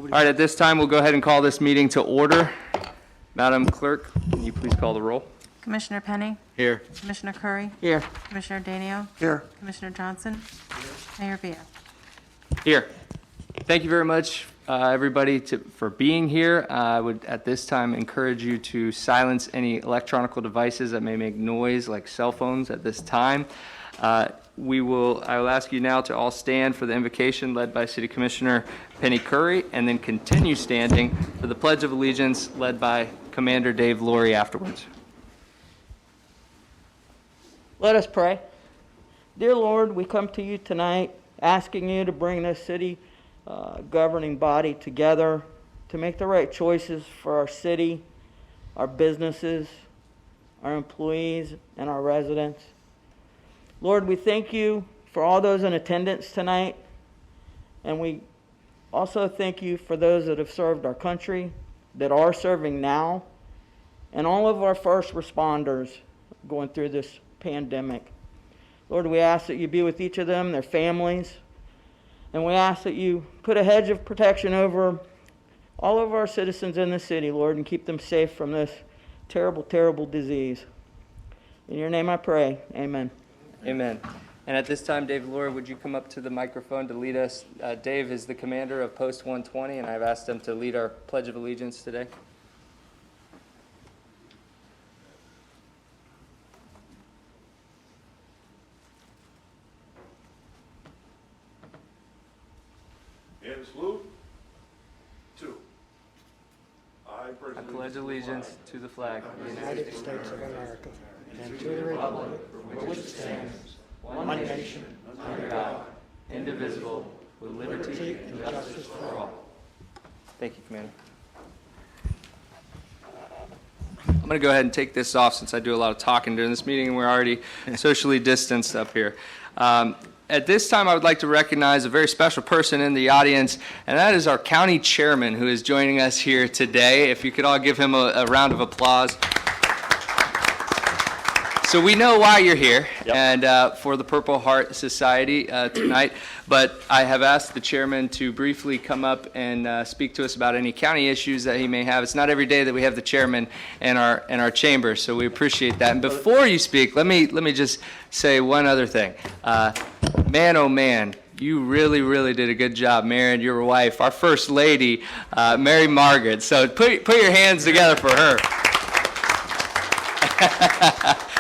All right, at this time, we'll go ahead and call this meeting to order. Madam Clerk, can you please call the roll? Commissioner Penny? Here. Commissioner Curry? Here. Commissioner Danio? Here. Commissioner Johnson? Mayor Villa? Here. Thank you very much, everybody, for being here. I would, at this time, encourage you to silence any electronic devices that may make noise, like cell phones, at this time. I will ask you now to all stand for the invocation led by City Commissioner Penny Curry, and then continue standing for the Pledge of Allegiance led by Commander Dave Laurie afterwards. Let us pray. Dear Lord, we come to you tonight asking you to bring this city governing body together to make the right choices for our city, our businesses, our employees, and our residents. Lord, we thank you for all those in attendance tonight, and we also thank you for those that have served our country, that are serving now, and all of our first responders going through this pandemic. Lord, we ask that you be with each of them, their families, and we ask that you put a hedge of protection over all of our citizens in the city, Lord, and keep them safe from this terrible, terrible disease. In your name I pray, amen. Amen. And at this time, Dave Laurie, would you come up to the microphone to lead us? Dave is the commander of Post 120, and I've asked him to lead our Pledge of Allegiance today. And salute. Two. I I pledge allegiance to the flag of the United United States of America and to the republic for which it stands, one nation, under God, indivisible, with liberty and justice for all. Thank you, Commander. I'm going to go ahead and take this off since I do a lot of talking during this meeting and we're already socially distanced up here. At this time, I would like to recognize a very special person in the audience, and that is our county chairman who is joining us here today. If you could all give him a round of applause. So we know why you're here, and for the Purple Heart Society tonight, but I have asked the chairman to briefly come up and speak to us about any county issues that he may have. It's not every day that we have the chairman in our chamber, so we appreciate that. And before you speak, let me just say one other thing. Man, oh man, you really, really did a good job marrying your wife, our First Lady, Mary Margaret. So put your hands together for her.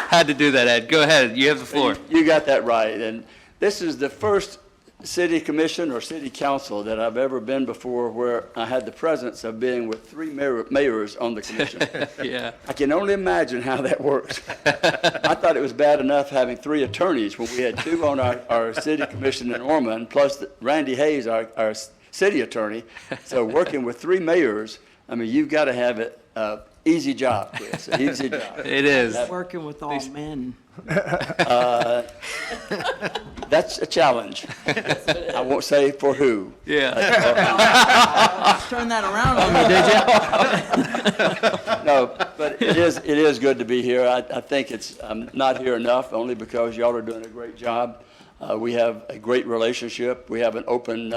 Had to do that, Ed. Go ahead. You have the floor. You got that right. And this is the first city commission or city council that I've ever been before where I had the presence of being with three mayors on the commission. Yeah. I can only imagine how that works. I thought it was bad enough having three attorneys when we had two on our city commission in Ormond, plus Randy Hayes, our city attorney. So working with three mayors, I mean, you've got to have it. Easy job, Chris. Easy job. It is. Working with all men. That's a challenge. I won't say for who. Yeah. Turn that around on me, did you? No, but it is good to be here. I think I'm not here enough only because y'all are doing a great job. We have a great relationship. We have an open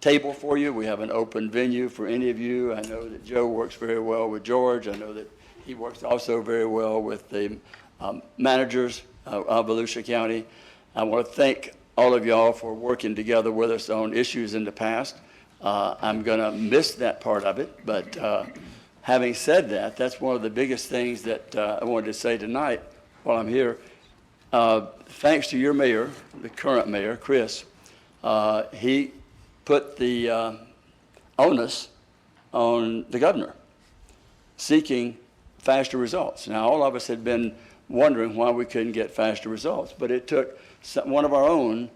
table for you. We have an open venue for any of you. I know that Joe works very well with George. I know that he works also very well with the managers of Volusia County. I want to thank all of y'all for working together with us on issues in the past. I'm going to miss that part of it, but having said that, that's one of the biggest things that I wanted to say tonight while I'm here. Thanks to your mayor, the current mayor, Chris, he put the onus on the governor, seeking faster results. Now, all of us had been wondering why we couldn't get faster results, but it took one of our own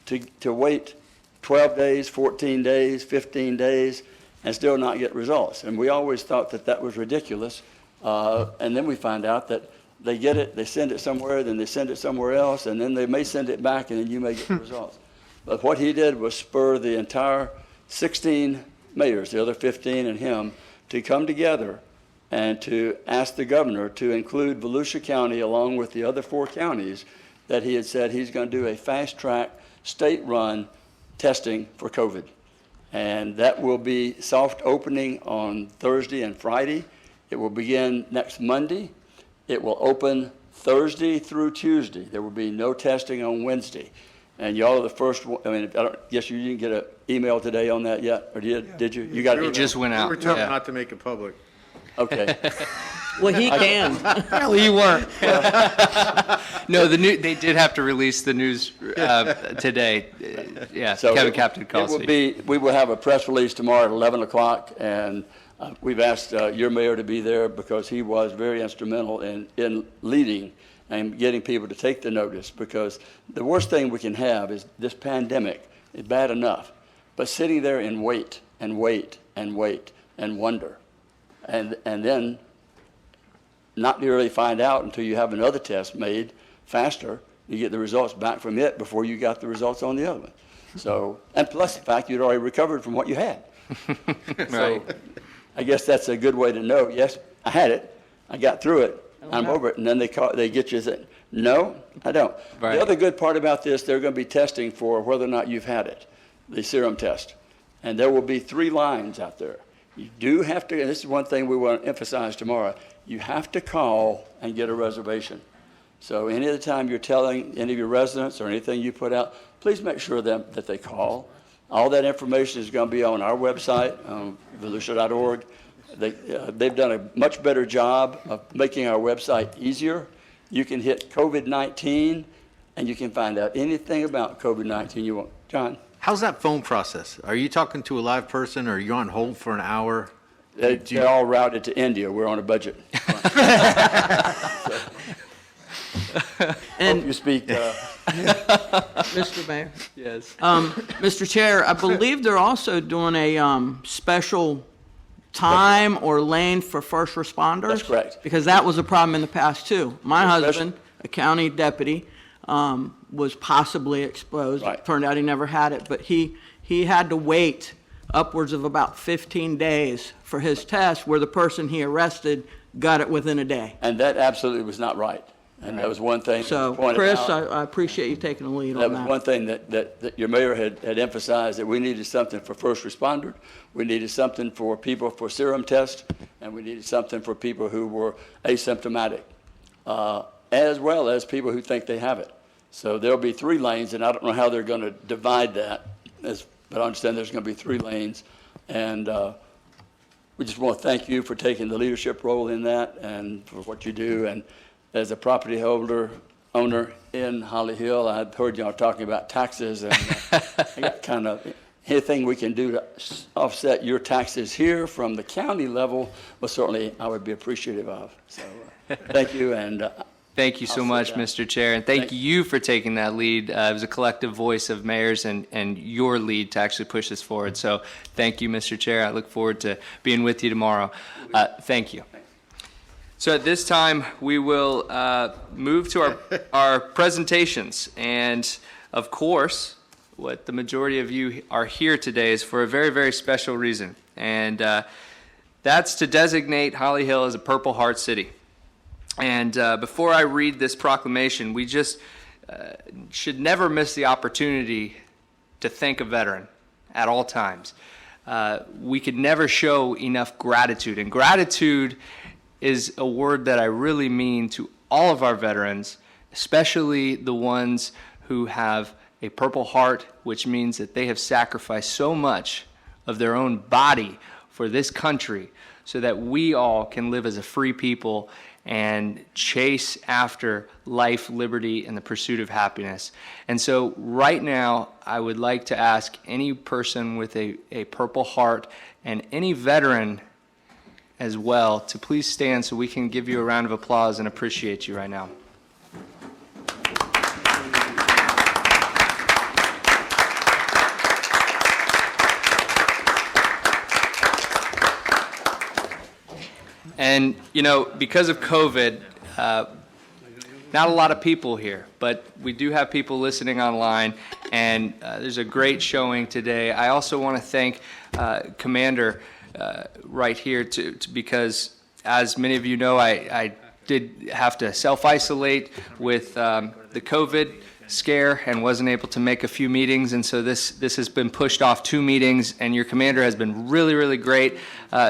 to wait 12 days, 14 days, 15 days, and still not get results. And we always thought that was ridiculous, and then we find out that they get it, they send it somewhere, then they send it somewhere else, and then they may send it back, and then you may get the results. But what he did was spur the entire 16 mayors, the other 15 and him, to come together and to ask the governor to include Volusia County along with the other 4 counties that he had said he's going to do a fast-track, state-run testing for COVID. And that will be soft opening on Thursday and Friday. It will begin next Monday. It will open Thursday through Tuesday. There will be no testing on Wednesday. And y'all are the first one, I mean, I don't, guess you didn't get an email today on that yet, or did you? You got It it? just went out. We were told Yeah. not to make it public. Okay. Well, he can. Apparently you weren't. No, they did have to release the news today. Yeah, So Kevin Captain calls me. We will have a press release tomorrow at 11 o'clock, and we've asked your mayor to be there because he was very instrumental in leading and getting people to take the notice, because the worst thing we can have is this pandemic is bad enough, but sitting there and wait and wait and wait and wonder, and then not really find out until you have another test made faster. You get the results back from it before you got the results on the other one. So, and plus the fact you'd already recovered from what you had. So I guess that's a good way to know, yes, I had it, I got through it, I'm over it, and then they get you saying, no, I don't. Right. The other good part about this, they're going to be testing for whether or not you've had it, the serum test. And there will be 3 lines out there. You do have to, and this is one thing we want to emphasize tomorrow, you have to call and get a reservation. So any of the time you're telling any of your residents or anything you put out, please make sure that they call. All that information is going to be on our website, volusia.org. They've done a much better job of making our website easier. You can hit COVID-19, and you can find out anything about COVID-19 you want. John? How's that phone process? Are you talking to a live person, or are you on hold for an hour? They're all routed to India. We're on a budget. And Hope you speak. Mr. Mayor, Yes. Mr. Chair, I believe they're also doing a special time or lane for first responders. That's correct. Because that was a problem in the past too. My Special- husband, a county deputy, was possibly exposed. Right. Turned out he never had it, but he had to wait upwards of about 15 days for his test, where the person he arrested got it within a day. And that absolutely was not right. And that was one thing So, pointed Chris, out. I appreciate you taking the lead That on was that. one thing that your mayor had emphasized, that we needed something for first responder, we needed something for people for serum test, and we needed something for people who were asymptomatic, as well as people who think they have it. So there'll be 3 lanes, and I don't know how they're going to divide that, but I understand there's going to be 3 lanes. And we just want to thank you for taking the leadership role in that and for what you do. And as a property owner in Holly Hill, I've heard y'all talking about taxes, and I got kind of anything we can do to offset your taxes here from the county level, well, certainly I would be appreciative of. So thank you, and Thank you so I'll much, sit down. Mr. Chair, and thank Thank you for taking that lead. It was a collective voice of mayors and your lead to actually push this forward. So thank you, Mr. Chair. I look forward to being with you tomorrow. Thank you. So at this time, we will move to our presentations. And of course, what the majority of you are here today is for a very, very special reason. And that's to designate Holly Hill as a Purple Heart City. And before I read this proclamation, we just should never miss the opportunity to thank a veteran at all times. We could never show enough gratitude. And gratitude is a word that I really mean to all of our veterans, especially the ones who have a Purple Heart, which means that they have sacrificed so much of their own body for this country so that we all can live as a free people and chase after life, liberty, and the pursuit of happiness. And so right now, I would like to ask any person with a Purple Heart and any veteran as well to please stand so we can give you a round of applause and appreciate you right now. And, you know, because of COVID, not a lot of people here, but we do have people listening online, and there's a great showing today. I also want to thank Commander right here because, as many of you know, I did have to self-isolate with the COVID scare and wasn't able to make a few meetings, and so this has been pushed off 2 meetings, and your commander has been really, really great.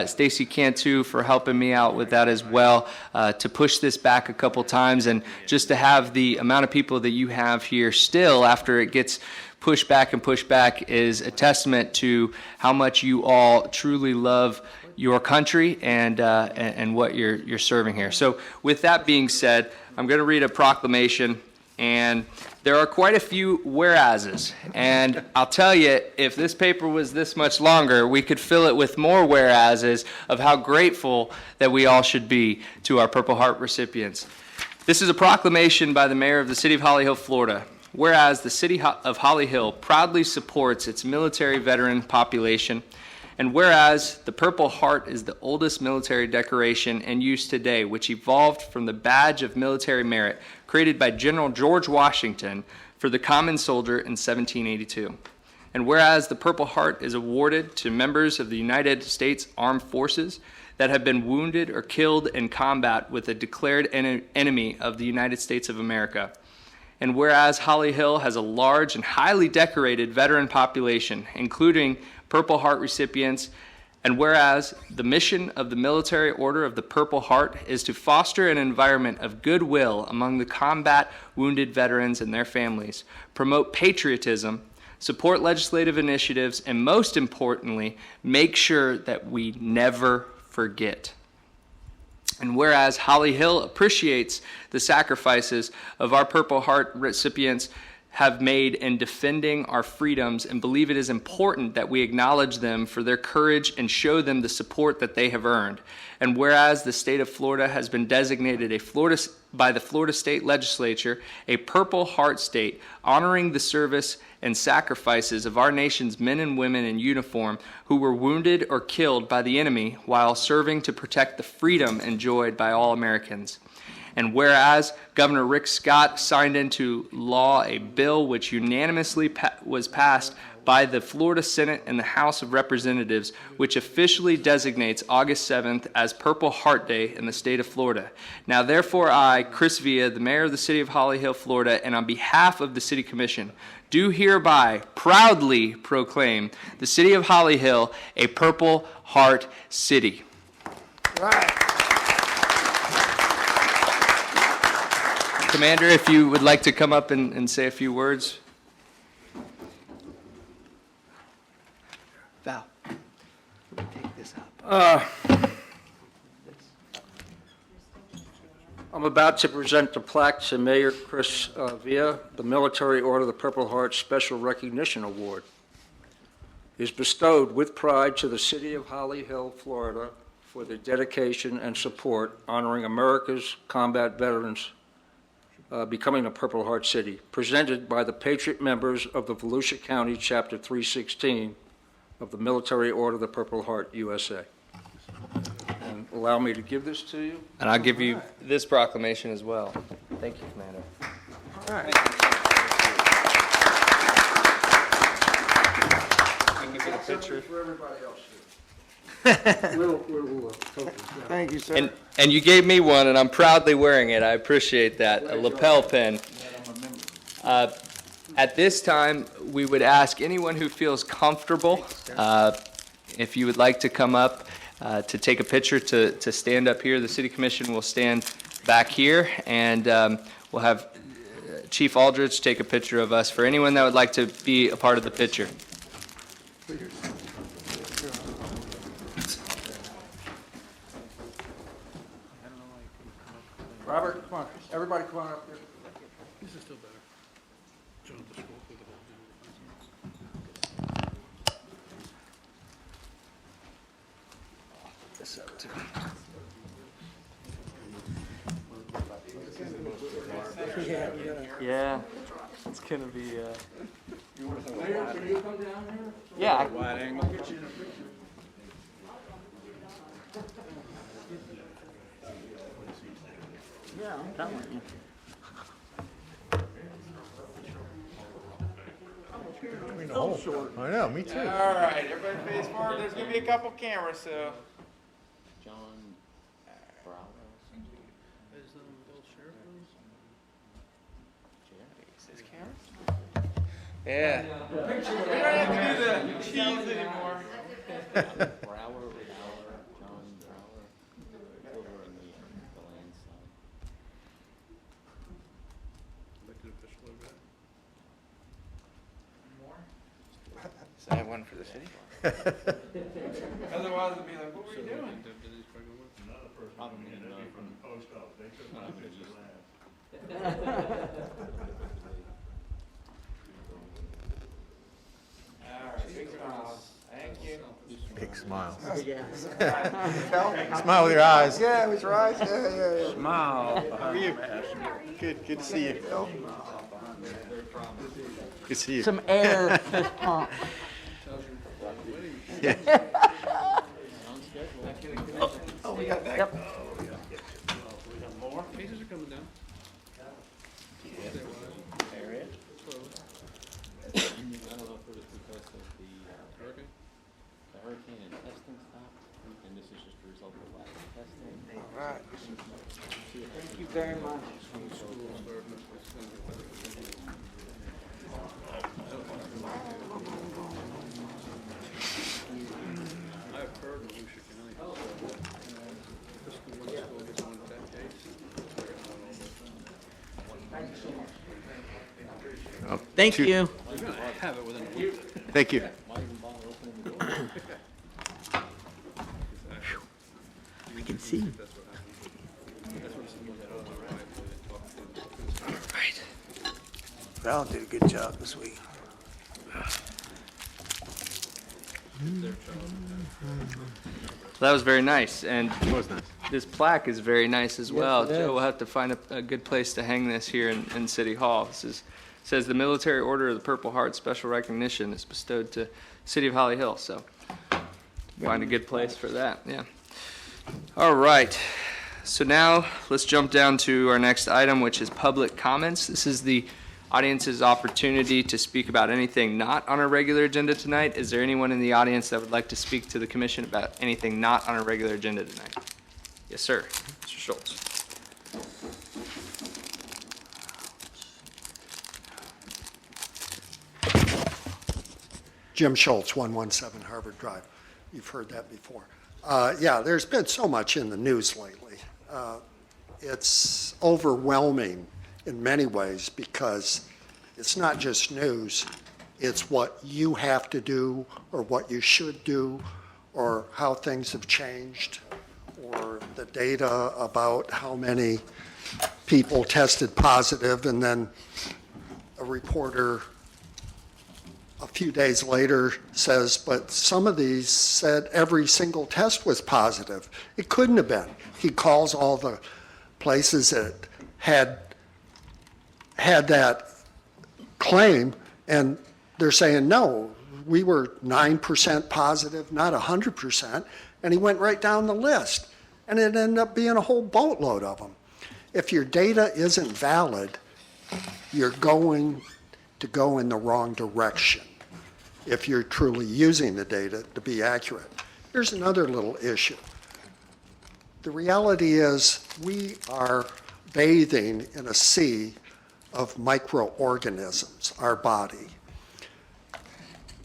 Stacy Cantu for helping me out with that as well, to push this back a couple times, and just to have the amount of people that you have here still after it gets pushed back is a testament to how much you all truly love your country and what you're serving here. So with that being said, I'm going to read a proclamation, and there are quite a few whereases. And I'll tell you, if this paper was this much longer, we could fill it with more whereases of how grateful that we all should be to our Purple Heart recipients. This is a proclamation by the mayor of the city of Holly Hill, Florida. Whereas the city of Holly Hill proudly supports its military veteran population, and whereas the Purple Heart is the oldest military decoration in use today, which evolved from the Badge of Military Merit created by General George Washington for the common soldier in 1782. And whereas the Purple Heart is awarded to members of the United States Armed Forces that have been wounded or killed in combat with a declared enemy of the United States of America. And whereas Holly Hill has a large and highly decorated veteran population, including Purple Heart recipients, and whereas the mission of the Military Order of the Purple Heart is to foster an environment of goodwill among the combat wounded veterans and their families, promote patriotism, support legislative initiatives, and most importantly, make sure that we never forget. And whereas Holly Hill appreciates the sacrifices of our Purple Heart recipients have made in defending our freedoms and believe it is important that we acknowledge them for their courage and show them the support that they have earned. And whereas the state of Florida has been designated by the Florida State Legislature a Purple Heart state, honoring the service and sacrifices of our nation's men and women in uniform who were wounded or killed by the enemy while serving to protect the freedom enjoyed by all Americans. And whereas Governor Rick Scott signed into law a bill which unanimously was passed by the Florida Senate and the House of Representatives, which officially designates August 7th as Purple Heart Day in the state of Florida. Now, therefore, I, Chris Villa, the mayor of the city of Holly Hill, Florida, and on behalf of the City Commission, do hereby proudly proclaim the city of Holly Hill a Purple Heart city. Right. Commander, if you would like to come up and say a few words. Val, take this up. I'm about to present the plaque to Mayor Chris Villa. The Military Order of the Purple Heart Special Recognition Award is bestowed with pride to the city of Holly Hill, Florida, for their dedication and support honoring America's combat veterans becoming a Purple Heart city, presented by the Patriot members of the Volusia County Chapter 316 of the Military Order of the Purple Heart, USA. And allow me to give this to you. And I'll give you this proclamation as well. Thank you, Commander. All right. Can you get a picture? For everybody else here. Thank you, sir. And you gave me one, and I'm proudly wearing it. I appreciate that. A lapel pin. At this time, we would ask anyone who feels comfortable, if you would like to come up to take a picture, to stand up here. The City Commission will stand back here, and we'll have Chief Aldridge take a picture of us for anyone that would like to be a part of the picture. Robert, come on. Everybody come on up here. This is still better. John, the scroll through the Yeah, it's going to be... Mayor, can you come down here? Yeah. Wide angle. I'll get you in a picture. Yeah, I'm telling you. I know, me too. All right, everybody face forward. There's gonna be a couple cameras, so. Is this camera? Yeah. We don't have to do the cheese anymore. Elected official over there. Is that one for the city? Otherwise, it'd be like, what were you doing? All right, big smiles. Thank you. Big smiles. Yeah. Smile with your eyes. Yeah, it was right. Yeah. Smile. How are you? Good to see you. Good to see you. Some air fist pump. Oh, we got that. Yep. Cases are coming down. I don't know if it was because of the Hurricane? hurricane and testing stopped, and this is just a result of lack of testing. All right. Thank you very much. I've heard in Volusia County. This school, one school gets one that case. Thank you. You're gonna have it within a week. Thank you. Why even bother opening the door? We can see. That's what happened. That's what it's going to talk to. Right. Val did a good job this week. That was very nice, and It was nice. this plaque is very nice as well. it Joe, is. we'll have to find a good place to hang this here in City Hall. Says the Military Order of the Purple Heart Special Recognition is bestowed to City of Holly Hill, so find a good place for that, yeah. All right, so now let's jump down to our next item, which is public comments. This is the audience's opportunity to speak about anything not on our regular agenda tonight. Is there anyone in the audience that would like to speak to the commission about anything not on our regular agenda tonight? Yes, sir. Mr. Schultz. Jim Schultz, 117 Harvard Drive. You've heard that before. Yeah, there's been so much in the news lately. It's overwhelming in many ways because it's not just news, it's what you have to do or what you should do or how things have changed or the data about how many people tested positive and then a reporter a few days later says, but some of these said every single test was positive. It couldn't have been. He calls all the places that had that claim, and they're saying, no, we were 9% positive, not 100%, and he went right down the list, and it ended up being a whole boatload of them. If your data isn't valid, you're going to go in the wrong direction if you're truly using the data to be accurate. Here's another little issue. The reality is we are bathing in a sea of microorganisms, our body.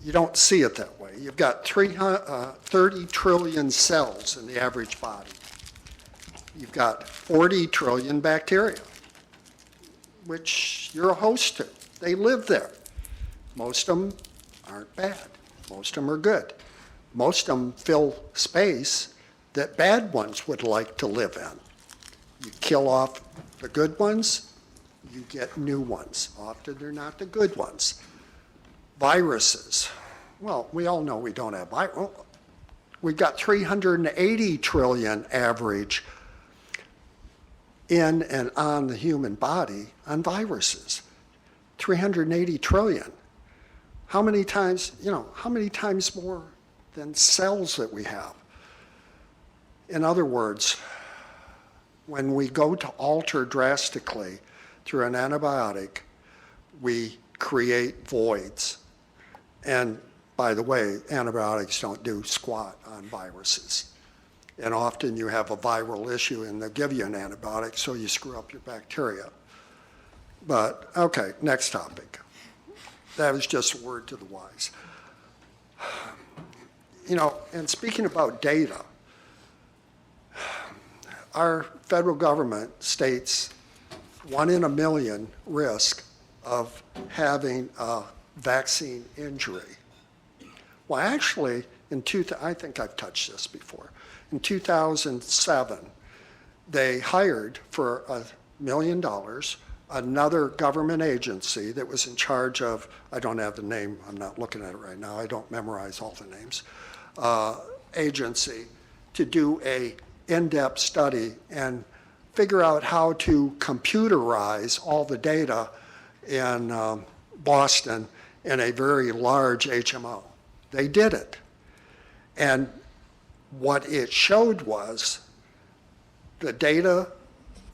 You don't see it that way. You've got 30 trillion cells in the average body. You've got 40 trillion bacteria, which you're a host to. They live there. Most of them aren't bad. Most of them are good. Most of them fill space that bad ones would like to live in. You kill off the good ones, you get new ones. Often they're not the good ones. Viruses. Well, we all know we don't have viruses. We've got 380 trillion average in and on the human body on viruses. 380 trillion. How many times, how many times more than cells that we have? In other words, when we go to alter drastically through an antibiotic, we create voids. And by the way, antibiotics don't do squat on viruses. And often you have a viral issue and they'll give you an antibiotic so you screw up your bacteria. But, okay, next topic. That was just a word to the wise. You know, and speaking about data, our federal government states 1 in a million risk of having a vaccine injury. Well, actually, I think I've touched this before. In 2007, they hired for $1 million another government agency that was in charge of, I don't have the name, I'm not looking at it right now, I don't memorize all the names, agency to do a in-depth study and figure out how to computerize all the data in Boston in a very large HMO. They did it. And what it showed was the data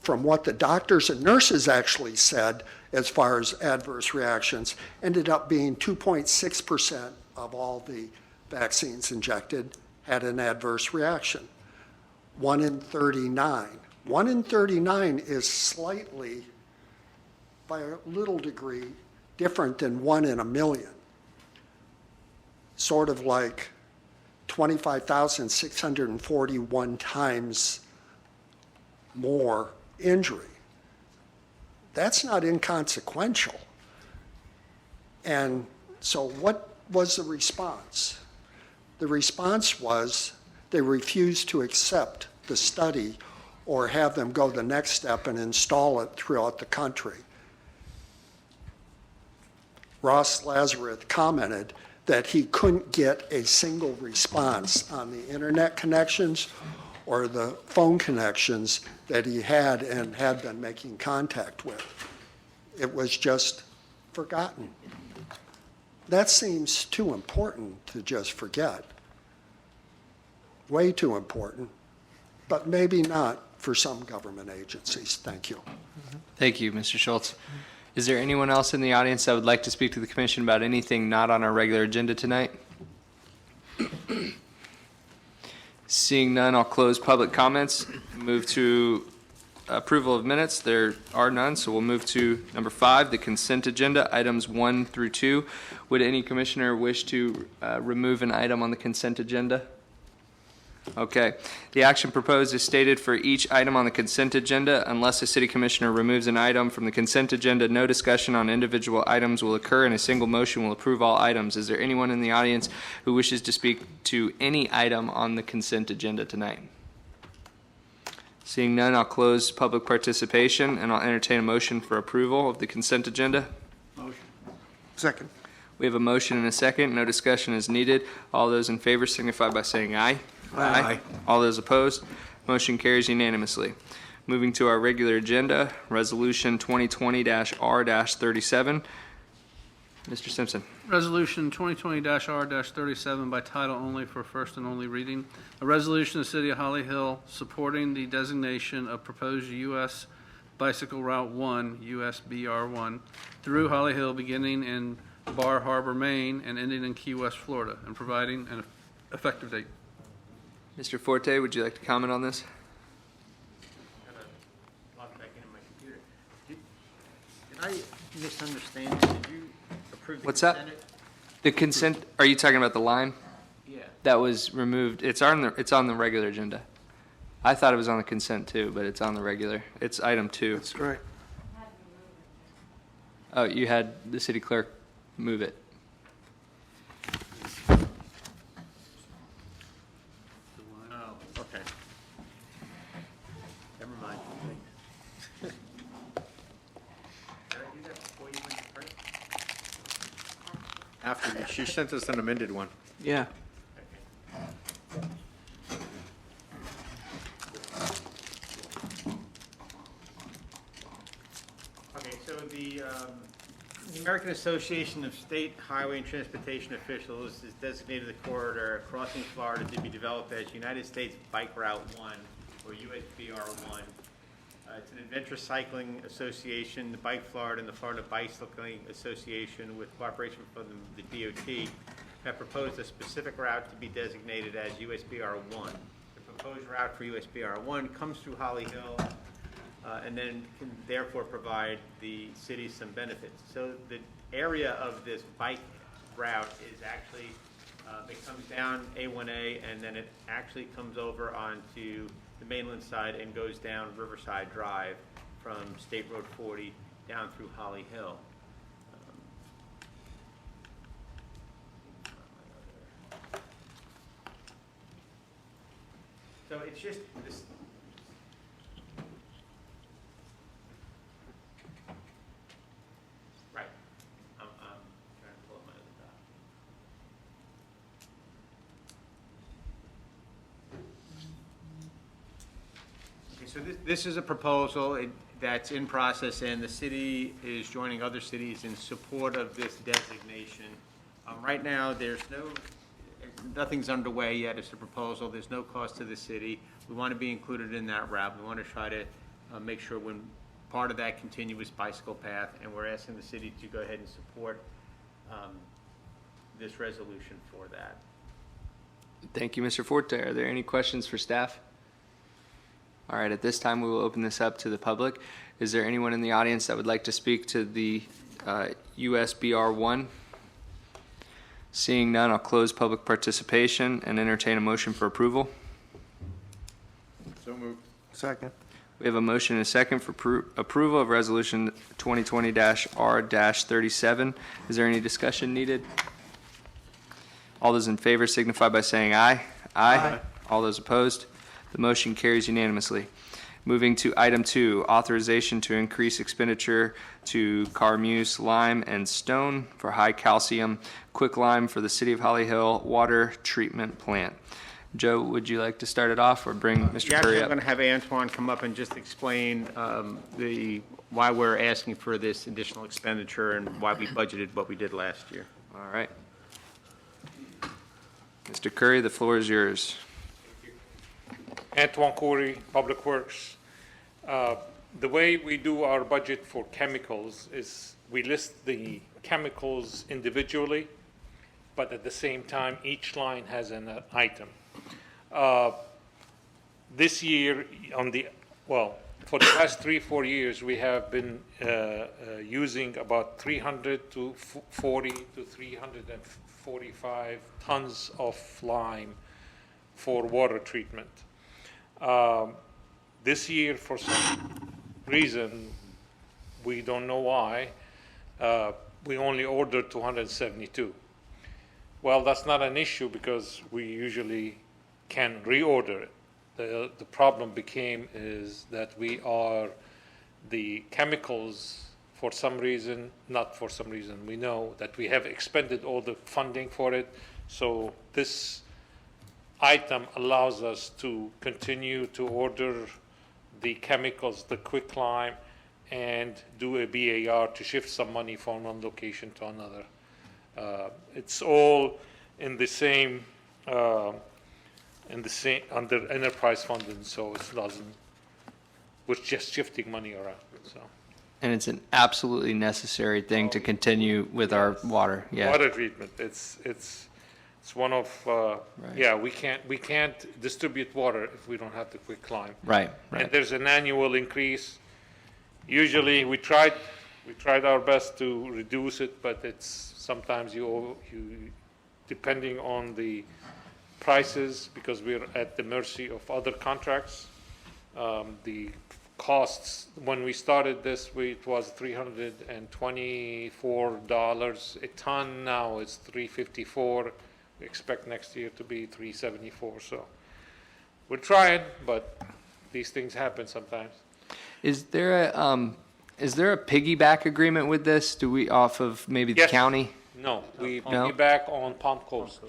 from what the doctors and nurses actually said as far as adverse reactions ended up being 2.6% of all the vaccines injected had an adverse reaction. 1 in 39. 1 in 39 is slightly, by a little degree, different than 1 in a million. Sort of like 25,641 times more injury. That's not inconsequential. And so what was the response? The response was they refused to accept the study or have them go the next step and install it throughout the country. Ross Lazarus commented that he couldn't get a single response on the internet connections or the phone connections that he had and had been making contact with. It was just forgotten. That seems too important to just forget. Way too important, but maybe not for some government agencies. Thank you. Thank you, Mr. Schultz. Is there anyone else in the audience that would like to speak to the commission about anything not on our regular agenda tonight? Seeing none, I'll close public comments, move to approval of minutes. There are none, so we'll move to number 5, the consent agenda, items 1 through 2. Would any commissioner wish to remove an item on the consent agenda? Okay. The action proposed is stated for each item on the consent agenda. Unless a city commissioner removes an item from the consent agenda, no discussion on individual items will occur, and a single motion will approve all items. Is there anyone in the audience who wishes to speak to any item on the consent agenda tonight? Seeing none, I'll close public participation, and I'll entertain a motion for approval of the consent agenda. Second. We have a motion and a second. No discussion is needed. All those in favor signify by saying aye. Aye. All those opposed, motion carries unanimously. Moving to our regular agenda, Resolution 2020-R-37. Mr. Simpson. Resolution 2020-R-37 by title only for first and only reading. A resolution of the City of Holly Hill supporting the designation of proposed U.S. Bicycle Route 1, USBR1, through Holly Hill beginning in Bar Harbor, Maine, and ending in Key West, Florida, and providing an effective date. Mr. Forte, would you like to comment on this? Log back into my computer. Did I misunderstand? Did you approve the What's consent? that? The consent, are you talking about the line? Yeah. That was removed. It's on the regular agenda. I thought it was on the consent too, but it's on the regular. It's item 2. That's right. Oh, you had the city clerk move it. Oh, okay. Never mind. Did I do that before you went to print? After, she sent us an amended one. Yeah. Okay, so the American Association of State Highway and Transportation Officials has designated the corridor crossing Florida to be developed as United States Bike Route 1, or USBR1. It's an adventure cycling association, the Bike Florida and the Florida Bicycling Association, with cooperation from the DOT, have proposed a specific route to be designated as USBR1. The proposed route for USBR1 comes through Holly Hill, and then can therefore provide the city some benefits. So the area of this bike route is actually, it comes down A1A, and then it actually comes over onto the mainland side and goes down Riverside Drive from State Road 40 down through Holly Hill. So it's just this. Right. I'm trying to pull up my other doc. Okay, so this is a proposal that's in process, and the city is joining other cities in support of this designation. Right now, nothing's underway yet. It's a proposal. There's no cost to the city. We want to be included in that route. We want to try to make sure when part of that continuous bicycle path, and we're asking the city to go ahead and support this resolution for that. Thank you, Mr. Forte. Are there any questions for staff? All right, at this time, we will open this up to the public. Is there anyone in the audience that would like to speak to the USBR 1? Seeing none, I'll close public participation and entertain a motion for approval. So moved. Second. We have a motion and a second for approval of Resolution 2020-R-37. Is there any discussion needed? All those in favor signify by saying aye. Aye. All those opposed? The motion carries unanimously. Moving to item 2, authorization to increase expenditure to Carmeuse Lime and Stone for high calcium quicklime for the City of Holly Hill water treatment plant. Joe, would you like to start it off or bring Mr. Yeah, Curry I'm up? going to have Antoine come up and just explain why we're asking for this additional expenditure and why we budgeted what we did last year. All right. Mr. Curry, the floor is yours. Antoine Corey, Public Works. The way we do our budget for chemicals is we list the chemicals individually, but at the same time, each line has an item. This year, for the past 3-4 years, we have been using about 340 to 345 tons of lime for water treatment. This year, for some reason, we don't know why, we only ordered 272. Well, that's not an issue because we usually can reorder it. The problem is that the chemicals, for some reason, not for some reason, we know that we have expended all the funding for it. So this item allows us to continue to order the chemicals, the quicklime, and do a BAR to shift some money from one location to another. It's all in the same under enterprise funding, so it doesn't. We're just shifting money around. So. And it's an absolutely necessary thing to continue with our water. Yeah. Water treatment. It's one of we can't distribute water if we don't have the quicklime. Right. And there's an annual increase. Usually we tried our best to reduce it, but it's sometimes you depending on the prices, because we're at the mercy of other contracts. The costs, when we started this, it was $324 a ton. Now it's $354. We expect next year to be $374. So we're trying, but these things happen sometimes. Is there a piggyback agreement with this? Do we off of maybe the county? No, we No? piggyback on Palm Coast.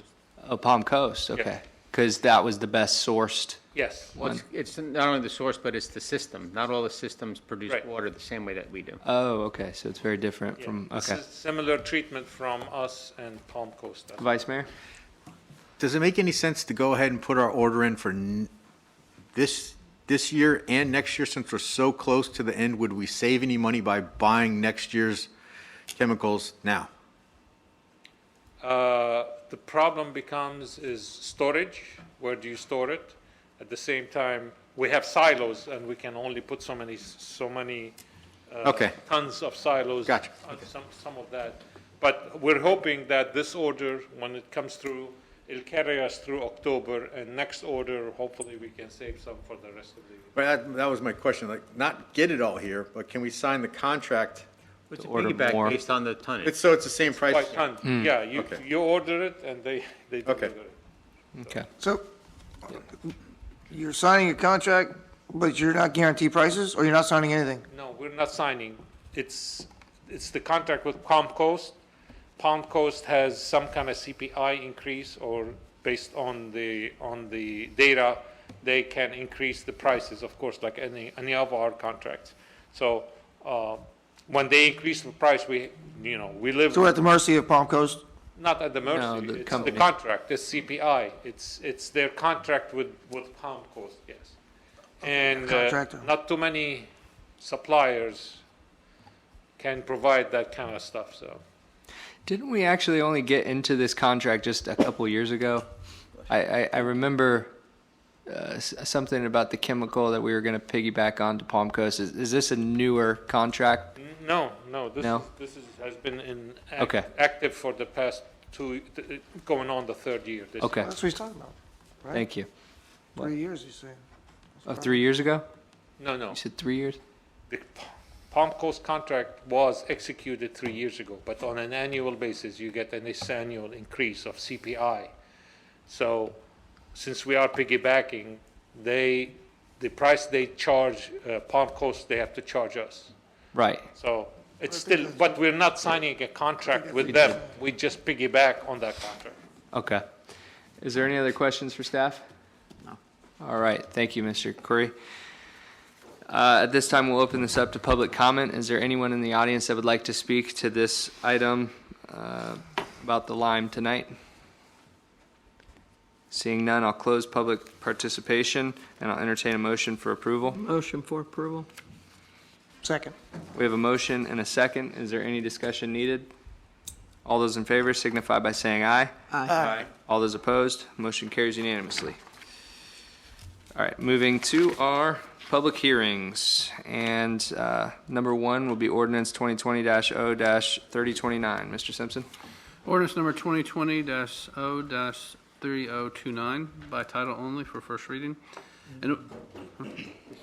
Oh, Palm Coast. Okay, because that was the best sourced. Yes. Well, it's not only the source, but it's the system. Not all the systems produce Right. water the same way that we do. Oh, okay. So it's very different from. This Okay. is similar treatment from us and Palm Coast. Vice Mayor. Does it make any sense to go ahead and put our order in for this year and next year, since we're so close to the end? Would we save any money by buying next year's chemicals now? The problem is storage. Where do you store it? At the same time, we have silos, and we can only put so many Okay. tons of silos. Gotcha. Some of that. But we're hoping that this order, when it comes through, it'll carry us through October, and next order, hopefully we can save some for the rest of the year. But that was my question, like, not get it all here, but can we sign the contract? Which is order piggyback more. based on the tonnage. So it's the same price? By ton, yeah, Okay. you order it and they deliver Okay. it. Okay. So, you're signing a contract, but you're not guaranteed prices, or you're not signing anything? No, we're not signing. It's the contract with Palm Coast. Palm Coast has some kind of CPI increase, or based on the data, they can increase the prices, of course, like any of our contracts. So, when they increase the price, we live. So we're at the mercy of Palm Coast? Not at the mercy. No, the It's company. the contract, it's CPI. It's their contract with Palm Coast, yes. And Contractor. not too many suppliers can provide that kind of stuff, so. Didn't we actually only get into this contract just a couple years ago? I remember something about the chemical that we were going to piggyback on to Palm Coast. Is this a newer contract? No, No? this has been Okay. active for the past going on the third year. this Okay. That's what he's talking about, right? Thank you. 3 years, he's saying. Oh, 3 years ago? No, You said 3 years? the Palm Coast contract was executed 3 years ago, but on an annual basis, you get an annual increase of CPI. So since we are piggybacking, the price they charge Palm Coast, they have to charge us. Right. So it's still, but we're not signing a contract with them. We just piggyback on that contract. Okay. Is there any other questions for staff? No. All right. Thank you, Mr. Curry. At this time, we'll open this up to public comment. Is there anyone in the audience that would like to speak to this item about the lime tonight? Seeing none, I'll close public participation, and I'll entertain a motion for approval. Motion for approval. Second. We have a motion and a second. Is there any discussion needed? All those in favor signify by saying aye. Aye. All those opposed, motion carries unanimously. All right, moving to our public hearings. And number one will be ordinance 2020-0-3029. Mr. Simpson? Ordinance number 2020-0-3029 by title only for first reading. And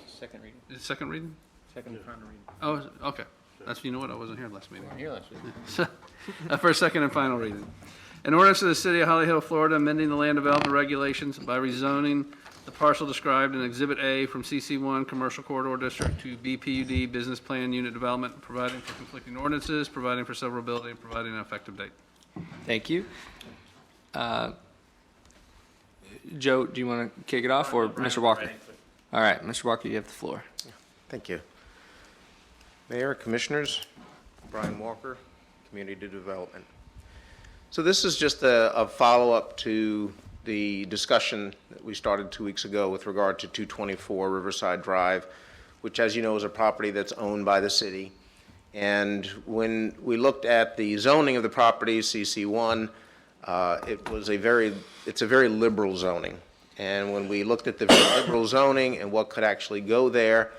Second reading. is it second reading? Second and final reading. Oh, okay. That's, you know what, I wasn't here last meeting. Here last week. For a second and final reading. An ordinance of the City of Holly Hill, Florida, amending the land development regulations by rezoning the parcel described in Exhibit A from CC1 Commercial Corridor District to BPUD Business Plan Unit Development, providing for conflicting ordinances, providing for severability, and providing an effective date. Thank you. Joe, do you want to kick it off, or Mr. Walker? All right, Mr. Walker, you have the floor. Thank you. Mayor, Commissioners, Brian Walker, Community Development. So this is just a follow-up to the discussion that we started 2 weeks ago with regard to 224 Riverside Drive, which, as you know, is a property that's owned by the city. And when we looked at the zoning of the property, CC1, it's a very liberal zoning. And when we looked at the very liberal zoning and what could actually go there,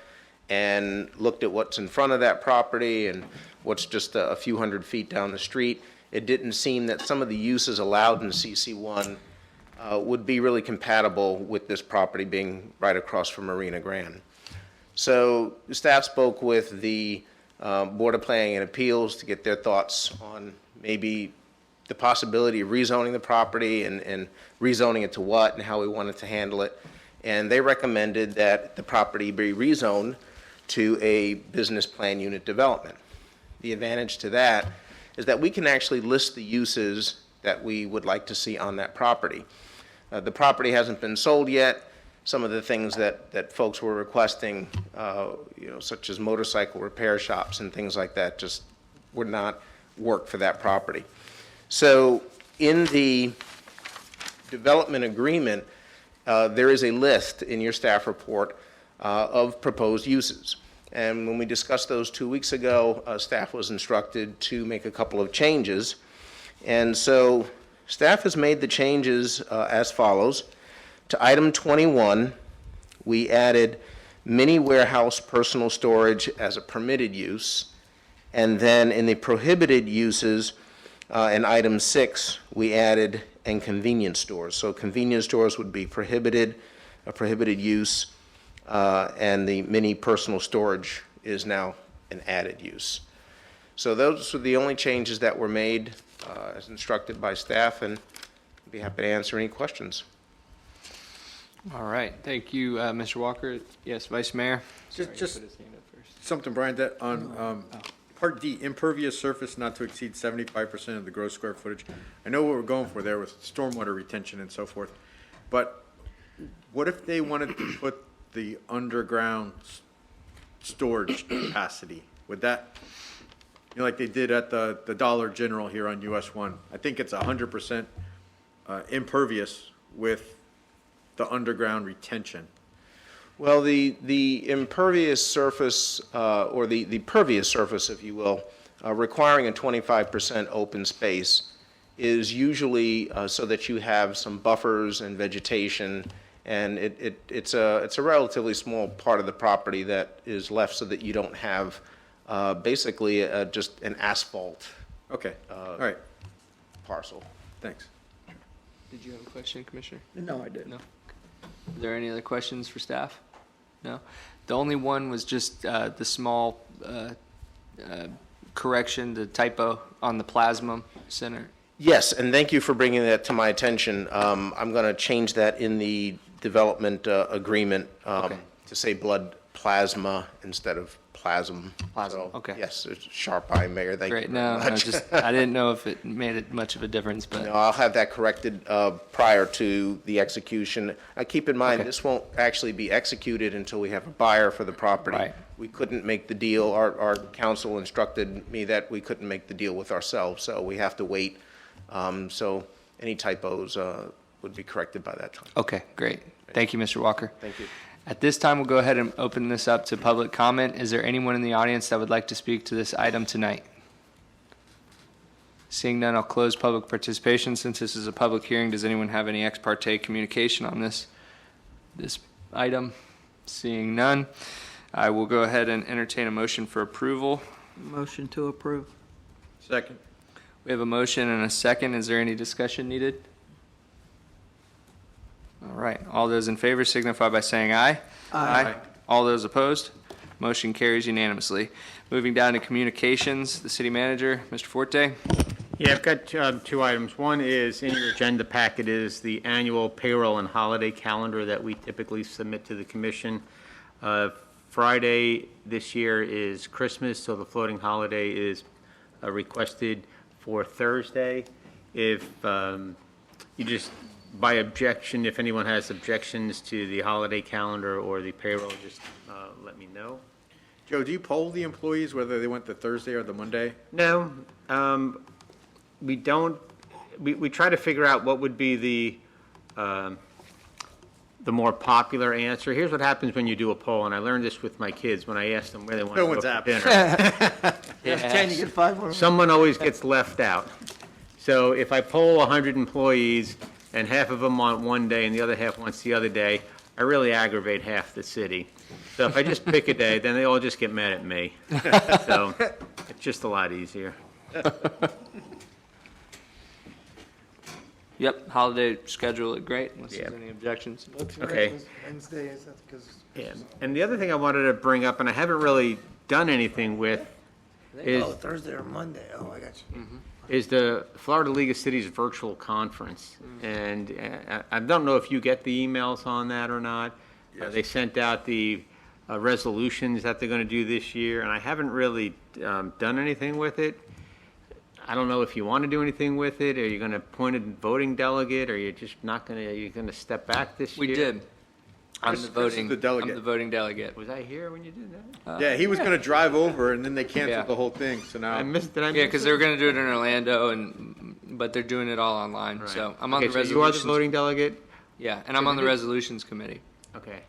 and looked at what's in front of that property and what's just a few hundred feet down the street, it didn't seem that some of the uses allowed in CC1 would be really compatible with this property being right across from Marina Grand. So staff spoke with the Board of Planning and Appeals to get their thoughts on maybe the possibility of rezoning the property and rezoning it to what and how we wanted to handle it. And they recommended that the property be rezoned to a business plan unit development. The advantage to that is that we can actually list the uses that we would like to see on that property. The property hasn't been sold yet. Some of the things that folks were requesting, such as motorcycle repair shops and things like that, just would not work for that property. So in the development agreement, there is a list in your staff report of proposed uses. And when we discussed those 2 weeks ago, staff was instructed to make a couple of changes. And so staff has made the changes as follows. To item 21, we added mini warehouse personal storage as a permitted use. And then in the prohibited uses, In item 6, we added "and convenience stores." So convenience stores would be prohibited, a prohibited use, and the mini personal storage is now an added use. So those were the only changes that were made as instructed by staff, and I'd be happy to answer any questions. All right, thank you, Mr. Walker. Yes, Vice Mayor? Sorry, Just he put his hand up first. something, Brian, that on Part D, impervious surface not to exceed 75% of the gross square footage. I know what we're going for there with stormwater retention and so forth, but what if they wanted to put the underground storage capacity? Would that, like they did at the Dollar General here on US 1? I think it's 100% impervious with the underground retention. Well, the impervious surface, or the pervious surface, if you will, requiring a 25% open space is usually so that you have some buffers and vegetation, and it's a relatively small part of the property that is left so that you don't have basically just an asphalt Okay, all right, parcel. thanks. Did you have a question, Commissioner? No, I didn't. No. Are there any other questions for staff? No? The only one was just the small correction, the typo on the Plasma Center. Yes, and thank you for bringing that to my attention. I'm going to change that in the development agreement Okay. to say blood plasma instead of plasm. Plasma, So, okay. Yes, it's sharp eye, Mayor, thank you Great, very no, much. just, I didn't know if it made it much of a difference, but. No, I'll have that corrected prior to the execution. Keep in mind, Okay. this won't actually be executed until we have a buyer for the property. Right. We couldn't make the deal, our counsel instructed me that we couldn't make the deal with ourselves, so we have to wait. So any typos would be corrected by that time. Okay, great. Thank you, Mr. Walker. Thank you. At this time, we'll go ahead and open this up to public comment. Is there anyone in the audience that would like to speak to this item tonight? Seeing none, I'll close public participation. Since this is a public hearing, does anyone have any ex parte communication on this item? Seeing none, I will go ahead and entertain a motion for approval. Motion to approve. Second. We have a motion and a second. Is there any discussion needed? All right. All those in favor signify by saying aye. Aye. All those opposed? Motion carries unanimously. Moving down to communications, the city manager, Mr. Forte. Yeah, I've got two items. One is, in your agenda packet is the annual payroll and holiday calendar that we typically submit to the commission. Friday this year is Christmas, so the floating holiday is requested for Thursday. If you just, by objection, if anyone has objections to the holiday calendar or the payroll, just let me know. Joe, do you poll the employees whether they went the Thursday or the Monday? No, we don't. We try to figure out what would be the more popular answer. Here's what happens when you do a poll, and I learned this with my kids when I asked them where they want No to one's go for happy. dinner. 10, you get 5 more. Someone always gets left out. So if I poll 100 employees and half of them want one day and the other half wants the other day, I really aggravate half the city. So if I just pick a day, then they all just get mad at me. So it's just a lot easier. Yep, holiday schedule looked great, unless there's Yeah. any objections. Okay. Wednesday, is that because? Yeah. And the other thing I wanted to bring up, and I haven't really done anything with, is Oh, Thursday or Monday, oh, I got you. is the Florida League of Cities virtual conference. And I don't know if you get the emails on that or not. They sent out the resolutions that they're going to do this year, and I haven't really done anything with it. I don't know if you want to do anything with it. Are you going to appoint a voting delegate, or you're just not going to, you're going to step back this year? We did. I'm Chris the is voting, the delegate. I'm the voting delegate. Was I here when you did that? Yeah, he was gonna drive over and then they canceled Yeah. the whole thing, so now. I missed, did I miss Yeah, because it? they were going to do it in Orlando, but they're doing it all online. Right. So I'm on Okay, the so resolutions. you are the voting delegate? Yeah, and I'm on the resolutions committee. Okay.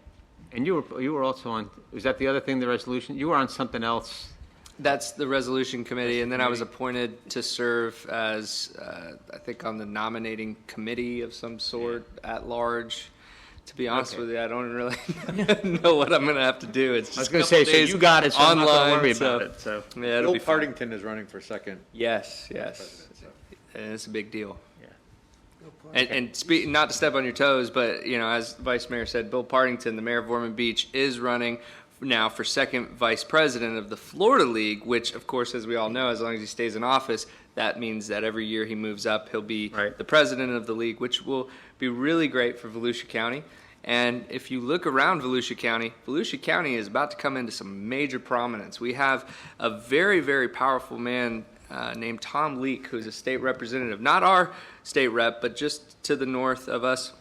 And you were also on, was that the other thing, the resolution? You were on something else. That's the resolution committee, and then I was appointed to serve as, I think, on the nominating committee of some sort at large. To be honest Okay. with you, I don't really know what I'm going to have to do. It's just I was going a to say, couple so days you got it, so I'm not going online, to worry so- about it, so. Yeah, it'll be Bill fine. Partington is running for second. Yes, yes. and it's a big deal. Yeah. And not to step on your toes, but, you know, as the Vice Mayor said, Bill Partington, the mayor of Ormond Beach, is running now for second vice president of the Florida League, which, of course, as we all know, as long as he stays in office, that means that every year he moves up, he'll be the president of the league, which will be really great for Volusia County. And if you look around Volusia County is about to come into some major prominence. We have a very, very powerful man named Tom Leak, who's a state representative, not our state rep, but just to the north of us.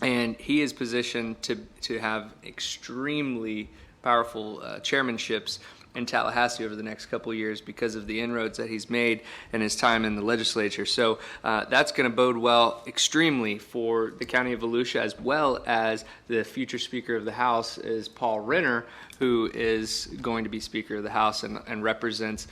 And he is positioned to have extremely powerful chairmanships in Tallahassee over the next couple of years because of the inroads that he's made in his time in the legislature. So that's going to bode well extremely for the county of Volusia, as well as the future Speaker of the House is Paul Renner, who is going to be Speaker of the House and represents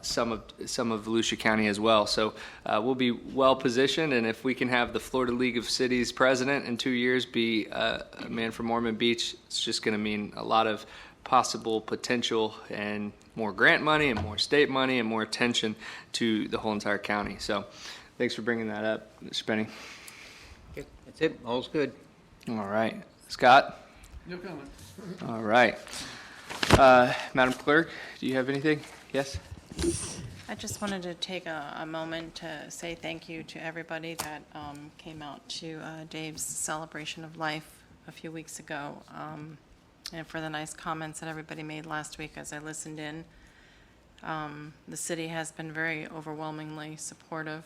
some of Volusia County as well. So we'll be well positioned, and if we can have the Florida League of Cities president in 2 years be a man from Ormond Beach, it's just going to mean a lot of possible potential and more grant money and more state money and more attention to the whole entire county. So thanks for bringing that up, Mr. Penny. Okay, that's it. All's good. All right. Scott? No comment. All right. Madam Clerk, do you have anything? Yes? I just wanted to take a moment to say thank you to everybody that came out to Dave's celebration of life a few weeks ago, and for the nice comments that everybody made last week as I listened in. The city has been very overwhelmingly supportive.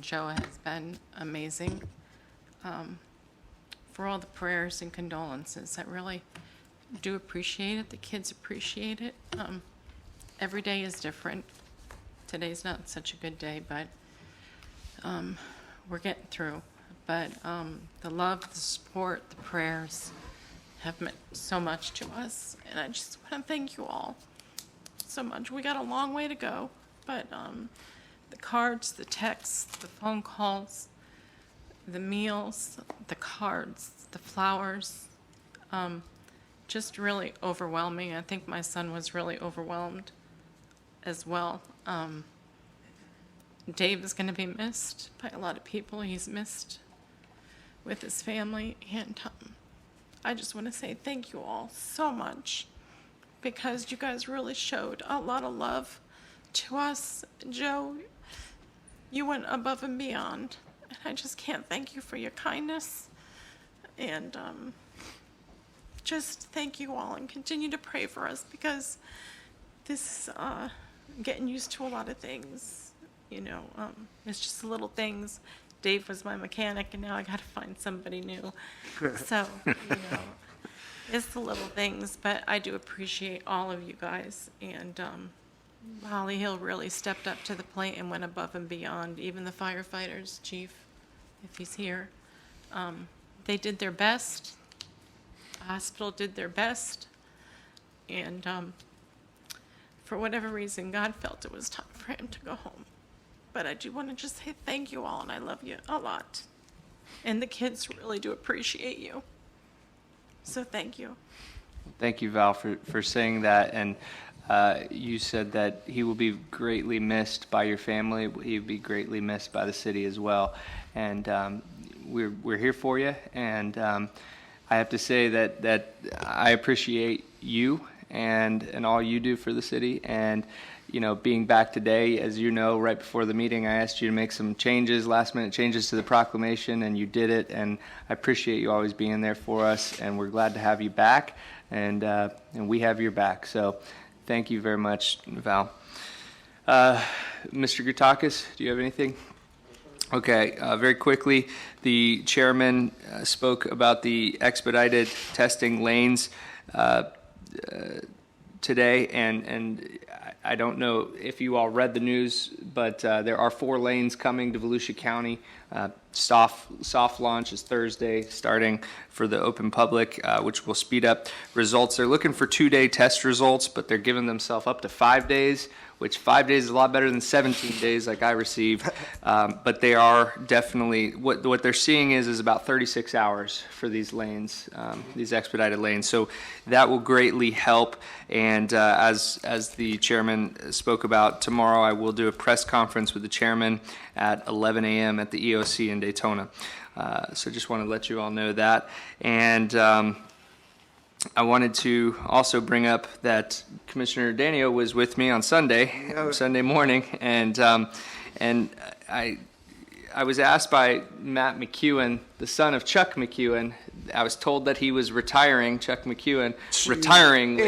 Joe has been amazing. For all the prayers and condolences, I really do appreciate it. The kids appreciate it. Every day is different. Today's not such a good day, but we're getting through. But the love, the support, the prayers have meant so much to us, and I just want to thank you all so much. We got a long way to go, but the cards, the texts, the phone calls, the meals, the cards, the flowers, just really overwhelming. I think my son was really overwhelmed as well. Dave is going to be missed by a lot of people. He's missed with his family, and I just want to say thank you all so much, because you guys really showed a lot of love to us. Joe, you went above and beyond, and I just can't thank you for your kindness. And just thank you all, and continue to pray for us, because this getting used to a lot of things, you know, it's just little things. Dave was my mechanic, and now I got to find somebody new. So, you know, it's the little things, but I do appreciate all of you guys. And Holly Hill really stepped up to the plate and went above and beyond. Even the firefighters, chief, if he's here, they did their best. The hospital did their best. And for whatever reason, God felt it was time for him to go home. But I do want to just say thank you all, and I love you a lot. And the kids really do appreciate you. So thank you. Thank you, Val, for saying that. And you said that he will be greatly missed by your family. He will be greatly missed by the city as well. And we're here for you. And I have to say that I appreciate you and all you do for the city. And you know, being back today, as you know, right before the meeting, I asked you to make some changes, last-minute changes to the proclamation, and you did it. And I appreciate you always being there for us, and we're glad to have you back, and we have your back. So thank you very much, Val. Mr. Gutakis, do you have anything? Okay, very quickly, the chairman spoke about the expedited testing lanes today, and I don't know if you all read the news, but there are 4 lanes coming to Volusia County Soft launch is Thursday, starting for the open public, which will speed up results. They're looking for 2-day test results, but they're giving themselves up to 5 days, which 5 days is a lot better than 17 days like I received. But they are definitely, what they're seeing is about 36 hours for these lanes, these expedited lanes. So that will greatly help. And as the chairman spoke about, tomorrow I will do a press conference with the chairman at 11 a.m. at the EOC in Daytona. So just want to let you all know that. And I wanted to also bring up that Commissioner Danio was with me on Sunday morning, and I was asked by Matt McEwen, the son of Chuck McEwen. I was told that he was retiring, Chuck McEwen, retiring.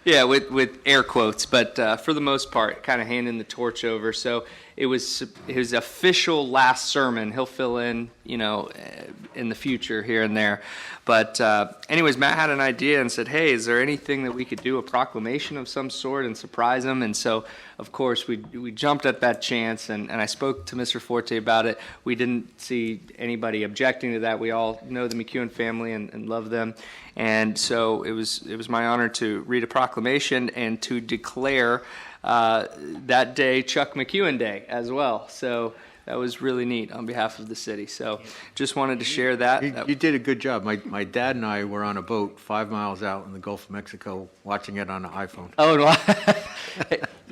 Yeah, with air quotes, but for the most part, kind of handing the torch over. So it was his official last sermon. He'll fill in, in the future here and there. But anyways, Matt had an idea and said, hey, is there anything that we could do, a proclamation of some sort, and surprise him? And so, of course, we jumped at that chance, and I spoke to Mr. Forte about it. We didn't see anybody objecting to that. We all know the McEwen family and love them. And so it was my honor to read a proclamation and to declare that day Chuck McEwen Day as well. So that was really neat on behalf of the city. So just wanted to share that. You did a good job. My dad and I were on a boat 5 miles out in the Gulf of Mexico watching it on an iPhone. Oh, no.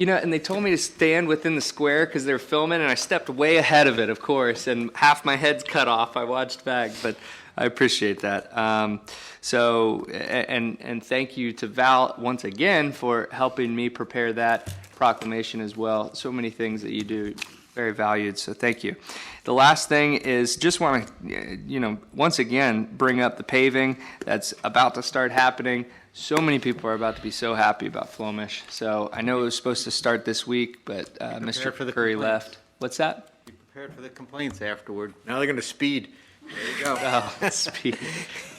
And they told me to stand within the square because they were filming, and I stepped way ahead of it, of course, and half my head's cut off. I watched back, but I appreciate that. And thank you to Val once again for helping me prepare that proclamation as well. So many things that you do, very valued, so thank you. The last thing is just want to, once again, bring up the paving that's about to start happening. So many people are about to be so happy about Flomish. So I know it was supposed to start this week, but Mr. Curry left. What's that? Be prepared for the complaints afterward. Now they're going to speed. There you go. Oh, speed.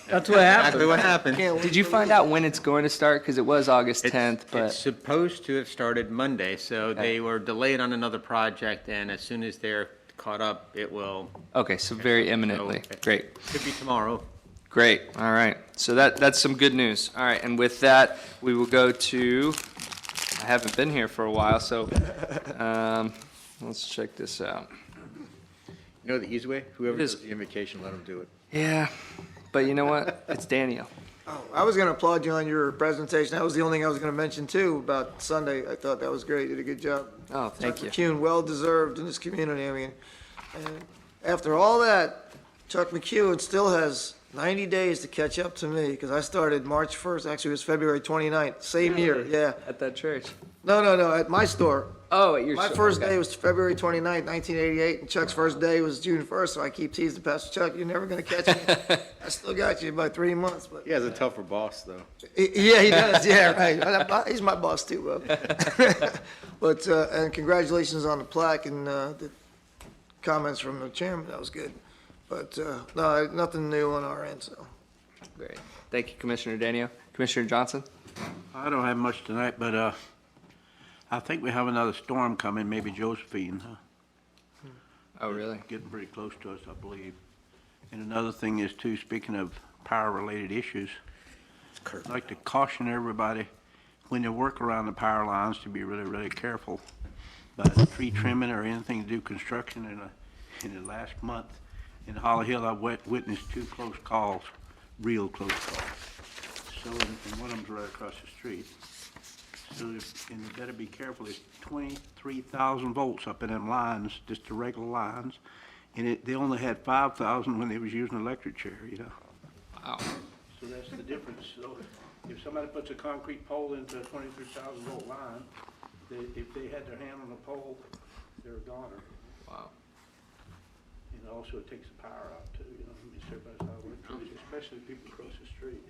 That's what happened. Exactly what happened. Did you find out when it's going to start? Because it was August 10th, but It's supposed to have started Monday, so they were delayed on another project, and as soon as they're caught up, it will. Okay, so very imminently. Great. Could be tomorrow. Great. All right. So that's some good news. All right. And with that, we will go to, I haven't been here for a while, so let's check this out. You know the easy way? Whoever It is. does the invocation, let them do it. Yeah. But you know what? It's Daniel. Oh, I was going to applaud you on your presentation. That was the only thing I was going to mention too about Sunday. I thought that was great. You did a good job. Oh, thank you. Chuck McEwen, well deserved in this community. I mean, and after all that, Chuck McEwen still has 90 days to catch up to me because I started March 1st. Actually, it was February 29th. Same year. Yeah. At that church. No. At my store. Oh, at your My store, first okay. day was February 29th, 1988, and Chuck's first day was June 1st, so I keep teasing Pastor Chuck, you're never going to catch me. I still got you by 3 months. But He has a tougher boss, though. yeah, he does. Yeah, right. He's my boss too, Bob. But and congratulations on the plaque and the comments from the chairman. That was good. But no, nothing new on our end. So Great. Thank you, Commissioner Daniel. Commissioner Johnson? I don't have much tonight, but I think we have another storm coming, maybe Josephine. Oh, really? Getting pretty close to us, I believe. And another thing is too, speaking of power-related issues, I'd like to caution everybody when they work around the power lines to be really, really careful about tree trimming or anything to do construction. In the last month in Holly Hill, I've witnessed 2 close calls, real close calls. So, and one of them's right across the street. So, and you better be careful, there's 23,000 volts up in them lines, just the regular lines. And they only had 5,000 when they was using an electric chair, Wow. So that's the difference. So if somebody puts a concrete pole into a 23,000 volt line, if they had their hand on the pole, they're a goner. Wow. And also it takes the power out too, I mean, everybody's out of electricity, especially people across the street.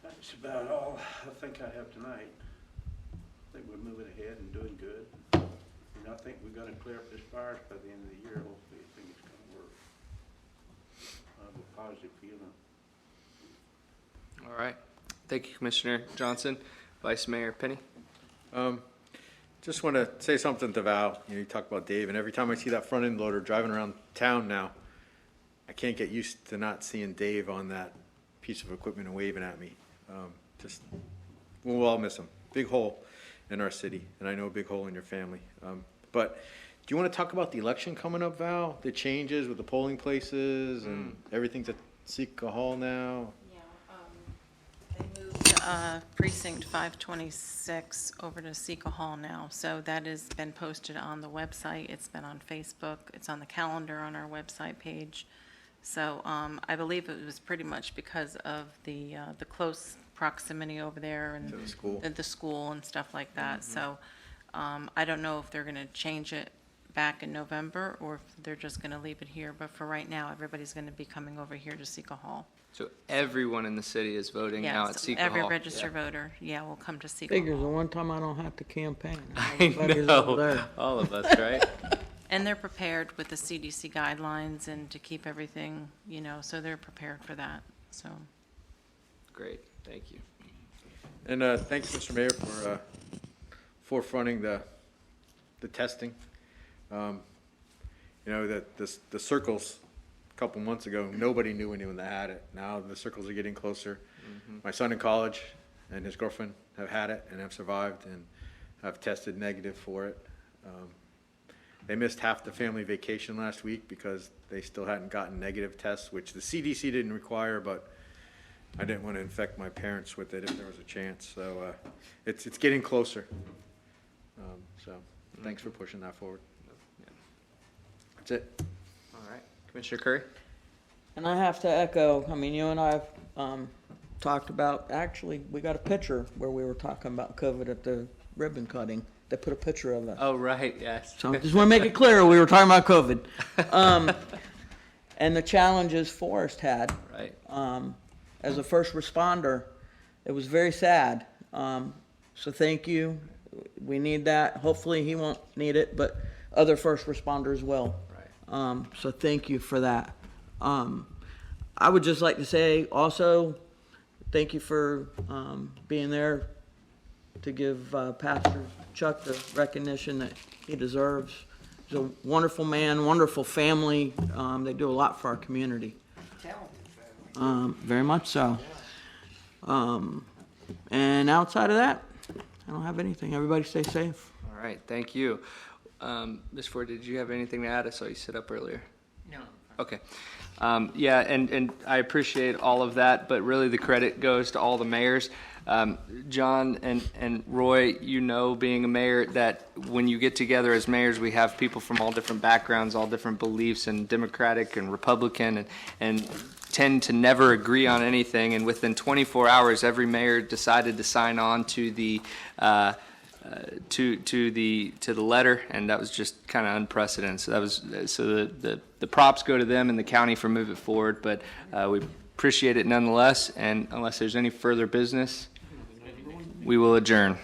That's about all I think I have tonight. I think we're moving ahead and doing good. And I think we're gonna clear up this fires by the end of the year, hopefully. I think it's gonna work. I have a positive feeling. All right. Thank you, Commissioner Johnson. Vice Mayor Penny? Just want to say something to Val. You talk about Dave, and every time I see that front end loader driving around town now, I can't get used to not seeing Dave on that piece of equipment and waving at me. We'll all miss him. Big hole in our city, and I know a big hole in your family. But do you want to talk about the election coming up, Val? The changes with the polling places and everything's at Sika Hall now? They moved precinct 526 over to Sika Hall now, so that has been posted on the website. It's been on Facebook. It's on the calendar on our website page. So I believe it was pretty much because of the close proximity over there and To the school. the school and stuff like that. So I don't know if they're going to change it back in November or if they're just going to leave it here. But for right now, everybody's going to be coming over here to Sika Hall. So everyone in the city is voting now at Yes, Sika every Hall. registered voter, will come to Sika Figures the Hall. one time I don't have to campaign. I Everybody's over know, there. all of us, right? And they're prepared with the CDC guidelines and to keep everything, so they're prepared for that, so. Great, thank you. And thanks, Mr. Mayor, for forefronting the testing. The circles, a couple months ago, nobody knew anyone that had it. Now the circles are getting closer. My son in college and his girlfriend have had it and have survived and have tested negative for it. They missed half the family vacation last week because they still hadn't gotten negative tests, which the CDC didn't require, but I didn't want to infect my parents with it if there was a chance. So it's getting closer. So thanks for pushing that forward. That's it. All right, Commissioner Curry? And I have to echo, you and I have talked about, actually, we got a picture where we were talking about COVID at the ribbon cutting. They put a picture of us. Oh, right, yes. So I just want to make it clear, we were talking about COVID. And the challenges Forrest had. Right. As a first responder, it was very sad. So thank you. We need that. Hopefully he won't need it, but other first responders will. Right. So thank you for that. I would just like to say also, thank you for being there to give Pastor Chuck the recognition that he deserves. He's a wonderful man, wonderful family. They do a lot for our community. Very much so. And outside of that, I don't have anything. Everybody stay safe. All right, thank you. Ms. Ford, did you have anything to add? I saw you sit up earlier. No. Okay. Yeah, and I appreciate all of that, but really the credit goes to all the mayors. John and Roy, being a mayor, that when you get together as mayors, we have people from all different backgrounds, all different beliefs, and Democratic and Republican, and tend to never agree on anything. And within 24 hours, every mayor decided to sign on to the to the letter, and that was just kind of unprecedented. So the props go to them and the county for moving forward, but we appreciate it nonetheless. And unless there's any further business, we will adjourn.